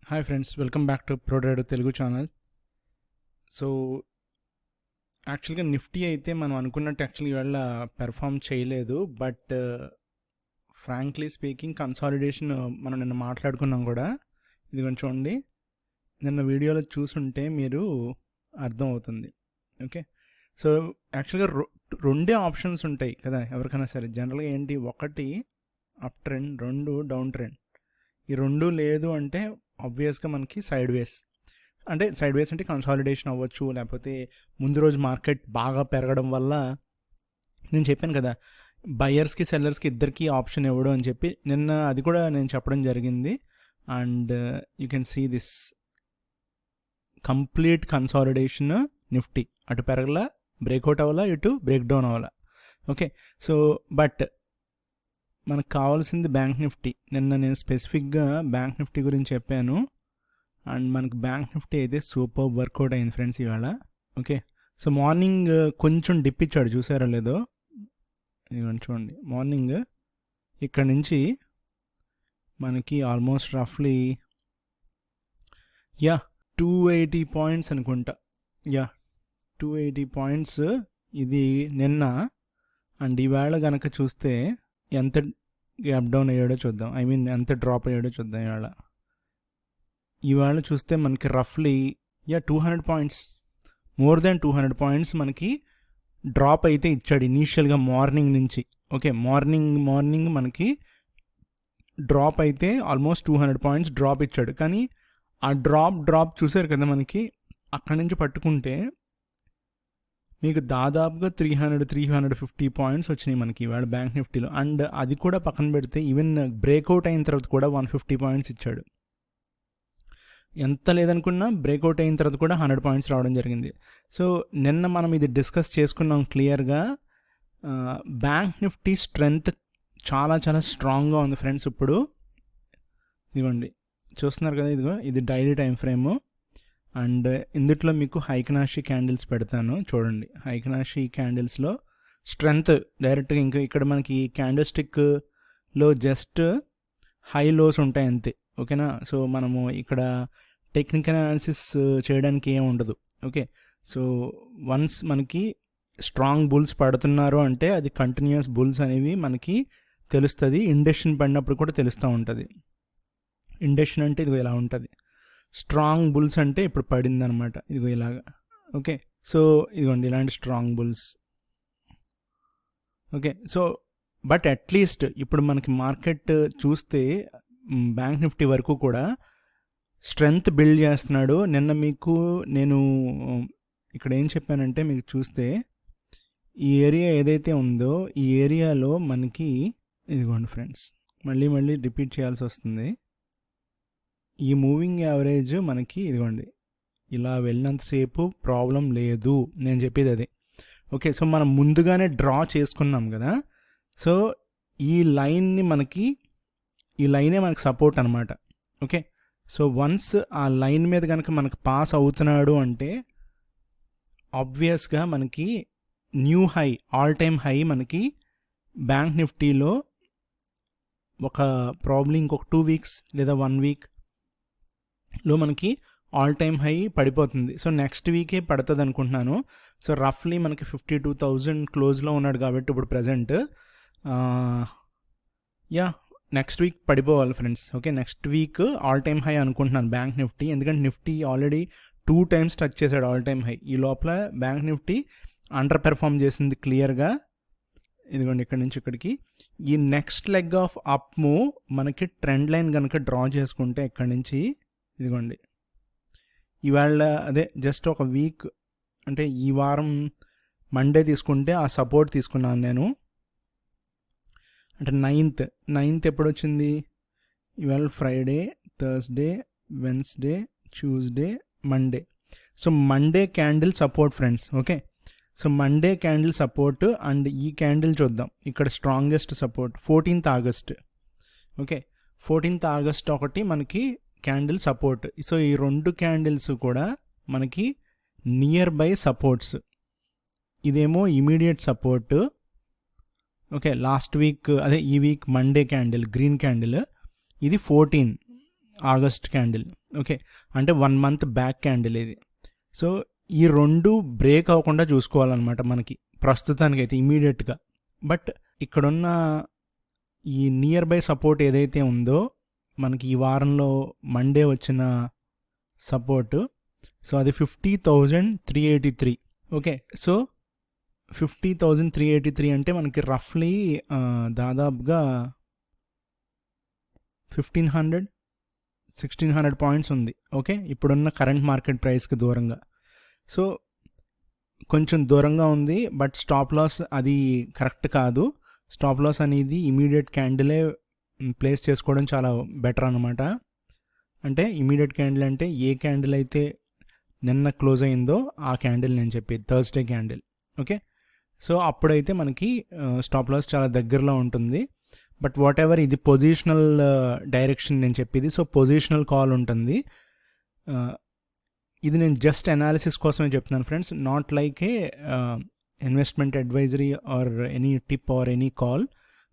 Hi friends, welcome back to product Telugu channel. So యాక్చువల్గా Nifty అయితే మనం అనుకున్నట్టు యాక్చువల్గా ఇవాళ పెర్ఫామ్ చేయలేదు. బట్ ఫ్రాంక్లీ స్పీకింగ్ కన్సాలిడేషన్ మనం నిన్న మాట్లాడుకున్నాం కూడా. ఇది కొంచెం చూడండి, నిన్న వీడియోలో చూసుంటే మీరు అర్థమవుతుంది. ఓకే, సో యాక్చువల్గా రెండే ఆప్షన్స్ ఉంటాయి కదా ఎవరికైనా సరే. జనరల్గా ఏంటి, ఒకటి అప్ ట్రెండ్, రెండు డౌన్ ట్రెండ్. ఈ రెండు లేదు అంటే ఆబ్వియస్గా మనకి సైడ్ వేస్ అంటే కన్సాలిడేషన్ అవ్వచ్చు, లేకపోతే ముందు రోజు మార్కెట్ బాగా పెరగడం వల్ల. నేను చెప్పాను కదా బయర్స్కి సెల్లర్స్కి ఇద్దరికి ఆప్షన్ ఇవ్వడం అని చెప్పి, నిన్న అది కూడా నేను చెప్పడం జరిగింది. And you can see this complete consolidation. Nifty అటు పెరగలా, బ్రేక్అవుట్ అవ్వాలా, ఇటు బ్రేక్ డౌన్ అవ్వాలా. ఓకే, సో బట్ మనకు కావాల్సింది బ్యాంక్ నిఫ్టీ. నిన్న నేను స్పెసిఫిక్గా బ్యాంక్ నిఫ్టీ గురించి చెప్పాను. అండ్ మనకు బ్యాంక్ నిఫ్టీ అయితే సూపర్ వర్కౌట్ అయింది ఫ్రెండ్స్ ఇవాళ. ఓకే, సో మార్నింగ్ కొంచెం డిప్ ఇచ్చాడు, చూసారో లేదో. ఇవ్వండి చూడండి, మార్నింగ్ ఇక్కడ నుంచి మనకి ఆల్మోస్ట్ రఫ్లీ 280 పాయింట్స్ అనుకుంటా. 280 పాయింట్స్ ఇది నిన్న. అండ్ ఈవేళ కనుక చూస్తే ఎంత గ్యాప్ డౌన్ అయ్యాడో చూద్దాం, ఎంత డ్రాప్ అయ్యాడో చూద్దాం. ఇవాళ చూస్తే మనకి రఫ్లీ 200 పాయింట్స్, మోర్ దాన్ 200 పాయింట్స్ మనకి డ్రాప్ అయితే ఇచ్చాడు ఇనీషియల్గా మార్నింగ్ నుంచి. ఓకే, మార్నింగ్ మనకి డ్రాప్ అయితే ఆల్మోస్ట్ 200 పాయింట్స్ డ్రాప్ ఇచ్చాడు. కానీ ఆ డ్రాప్ చూసారు కదా, మనకి అక్కడి నుంచి పట్టుకుంటే మీకు దాదాపుగా 350 పాయింట్స్ వచ్చినాయి మనకి ఇవాళ బ్యాంక్ నిఫ్టీలో. అండ్ అది కూడా పక్కన పెడితే ఈవెన్ బ్రేక్అవుట్ అయిన తర్వాత కూడా 150 పాయింట్స్ ఇచ్చాడు. ఎంత లేదనుకున్నా బ్రేక్అవుట్ అయిన తర్వాత కూడా 100 పాయింట్స్ రావడం జరిగింది. సో నిన్న మనం ఇది డిస్కస్ చేసుకున్నాం క్లియర్గా. బ్యాంక్ నిఫ్టీ స్ట్రెంగ్త్ చాలా చాలా స్ట్రాంగ్గా ఉంది ఫ్రెండ్స్. ఇప్పుడు ఇదిగోండి చూస్తున్నారు కదా, ఇది డైలీ టైం ఫ్రేము. అండ్ ఇందుట్లో మీకు హైకనాషి క్యాండిల్స్ పెడతాను చూడండి. హైకనాషి క్యాండిల్స్లో స్ట్రెంగ్త్ డైరెక్ట్గా ఇంకా ఇక్కడ మనకి క్యాండిల్ స్టిక్లో జస్ట్ హై లోస్ ఉంటాయి అంతే. ఓకేనా, సో మనము ఇక్కడ టెక్నికల్ అనాలిసిస్ చేయడానికి ఏం ఉండదు. ఓకే, సో వన్స్ మనకి స్ట్రాంగ్ బుల్స్ పడుతున్నారు అంటే అది కంటిన్యూస్ బుల్స్ అనేవి మనకి తెలుస్తుంది. ఇండక్షన్ పడినప్పుడు కూడా తెలుస్తూ ఉంటుంది. ఇండక్షన్ అంటే ఇదిగో ఇలా ఉంటుంది, స్ట్రాంగ్ బుల్స్ అంటే ఇప్పుడు పడింది అనమాట, ఇదిగో ఇలాగా. ఓకే, సో ఇదిగోండి ఇలాంటి strong bulls. Okay, so but at least ఇప్పుడు మనకి మార్కెట్ చూస్తే బ్యాంక్ నిఫ్టీ వరకు కూడా స్ట్రెంగ్త్ బిల్డ్ చేస్తున్నాడు. నిన్న మీకు నేను ఇక్కడ ఏం చెప్పానంటే, మీకు చూస్తే ఈ ఏరియా ఏదైతే ఉందో ఈ ఏరియాలో మనకి ఇదిగోండి ఫ్రెండ్స్, మళ్ళీ రిపీట్ చేయాల్సి వస్తుంది. ఈ మూవింగ్ యావరేజ్ మనకి ఇదిగోండి ఇలా వెళ్ళినంతసేపు ప్రాబ్లం లేదు, నేను చెప్పేది అదే. ఓకే, సో మనం ముందుగానే డ్రా చేసుకున్నాం కదా. సో ఈ లైన్ని ఈ లైనే మనకి సపోర్ట్ అనమాట. ఓకే, సో వన్స్ ఆ లైన్ మీద కనుక మనకు పాస్ అవుతున్నాడు అంటే ఆబ్వియస్గా మనకి new high, all time high మనకి బ్యాంక్ నిఫ్టీలో ప్రాబ్లీ ఇంకొక 2 వీక్స్ లేదా 1 వీక్లో మనకి ఆల్ టైమ్ హై పడిపోతుంది. సో నెక్స్ట్ వీకే పడుతుంది అనుకుంటున్నాను. సో రఫ్లీ మనకి 52,000 క్లోజ్లో ఉన్నాడు కాబట్టి ఇప్పుడు ప్రజెంట్ నెక్స్ట్ వీక్ పడిపోవాలి friends. Okay, next week all time high అనుకుంటున్నాను బ్యాంక్ నిఫ్టీ, ఎందుకంటే నిఫ్టీ ఆల్రెడీ 2 times టచ్ చేశాడు ఆల్ టైమ్ హై. ఈ లోపల బ్యాంక్ నిఫ్టీ అండర్ పెర్ఫామ్ చేసింది క్లియర్గా. ఇదిగోండి ఇక్కడ నుంచి ఇక్కడికి ఈ next leg of up move మనకి ట్రెండ్ లైన్ కనుక డ్రా చేసుకుంటే ఇక్కడ నుంచి ఇదిగోండి ఇవాళ అదే జస్ట్ ఒక వీక్ అంటే ఈ వారం మండే తీసుకుంటే ఆ సపోర్ట్ తీసుకున్నాను నేను. అంటే 9th ఎప్పుడు వచ్చింది, ఇవాళ Friday, Thursday, Wednesday, Tuesday, Monday. So Monday candle support friends. Okay, so Monday candle support. And ఈ క్యాండిల్ చూద్దాం, ఇక్కడ strongest support 14th August. Okay, 14th August ఒకటి మనకి క్యాండిల్ సపోర్ట్. సో ఈ 2 క్యాండిల్స్ కూడా మనకి నియర్ బై సపోర్ట్స్. ఇదేమో immediate support, okay, last week అదే ఈ week Monday candle green candle, ఇది 14 ఆగస్ట్ క్యాండిల్. ఓకే, అంటే 1 మంత్ బ్యాక్ క్యాండిల్ ఇది. సో ఈ రెండు బ్రేక్ అవ్వకుండా చూసుకోవాలన్నమాట మనకి ప్రస్తుతానికైతే ఇమీడియట్గా. బట్ ఇక్కడున్న ఈ నియర్ బై సపోర్ట్ ఏదైతే ఉందో మనకి ఈ వారంలో మండే వచ్చిన సపోర్ట్, సో అది 50,383. ఓకే, సో 50,383 అంటే మనకి రఫ్లీ దాదాపుగా 1,500-1,600 పాయింట్స్ ఉంది. ఓకే, ఇప్పుడున్న కరెంట్ మార్కెట్ ప్రైస్కి దూరంగా. సో కొంచెం దూరంగా ఉంది, బట్ స్టాప్ లాస్ అది కరెక్ట్ కాదు. స్టాప్ లాస్ అనేది ఇమీడియట్ క్యాండిలే ప్లేస్ చేసుకోవడం చాలా బెటర్ అనమాట. అంటే ఇమీడియట్ క్యాండిల్ అంటే ఏ క్యాండిల్ అయితే నిన్న క్లోజ్ అయిందో ఆ క్యాండిల్ నేను చెప్పేది, థర్స్డే క్యాండిల్. ఓకే, సో అప్పుడైతే మనకి స్టాప్ లాస్ చాలా దగ్గరలో ఉంటుంది. బట్ వాట్ ఎవర్, ఇది పొజిషనల్ డైరెక్షన్ నేను చెప్పేది. సో పొజిషనల్ కాల్ ఉంటుంది. ఇది నేను జస్ట్ అనాలిసిస్ కోసమే చెప్తున్నాను friends, not like A investment advisory or any tip or any call,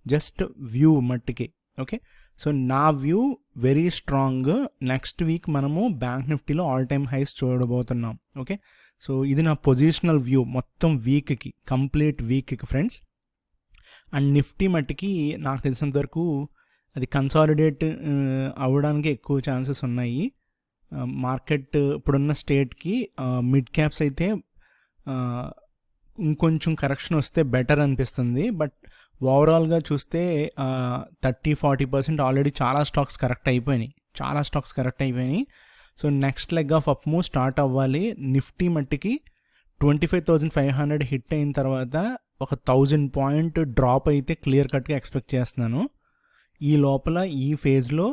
just view మట్టికి. ఓకే, సో నా view very strong. Next week మనము బ్యాంక్ నిఫ్టీలో ఆల్ టైమ్ హైస్ చూడబోతున్నాం. ఓకే, సో ఇది నా పొజిషనల్ వ్యూ మొత్తం వీక్కి, కంప్లీట్ వీక్కి ఫ్రెండ్స్. అండ్ నిఫ్టీ మట్టికి నాకు తెలిసినంత వరకు అది కన్సాలిడేట్ అవ్వడానికి ఎక్కువ ఛాన్సెస్ ఉన్నాయి. మార్కెట్ ఇప్పుడున్న స్టేట్కి మిడ్ క్యాప్స్ అయితే ఇంకొంచెం కరెక్షన్ వస్తే బెటర్ అనిపిస్తుంది. బట్ ఓవరాల్గా చూస్తే 30-40% ఆల్రెడీ చాలా స్టాక్స్ కరెక్ట్ అయిపోయినాయి. So next leg of up move start అవ్వాలి. నిఫ్టీ మట్టికి 25,500 హిట్ అయిన తర్వాత ఒక 1,000 పాయింట్ డ్రాప్ అయితే క్లియర్ కట్గా ఎక్స్పెక్ట్ చేస్తున్నాను. ఈ లోపల ఈ ఫేజ్లో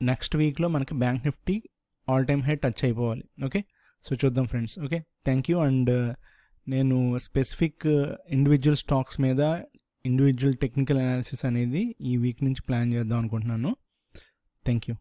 నెక్స్ట్ వీక్లో మనకి bank Nifty all time high touch అయిపోవాలి. ఓకే, సో చూద్దాం friends. Okay, thank you. And నేను స్పెసిఫిక్ ఇండివిజువల్ స్టాక్స్ మీద ఇండివిజువల్ టెక్నికల్ అనాలిసిస్ అనేది ఈ వీక్ నుంచి ప్లాన్ చేద్దాం అనుకుంటున్నాను. Thank you.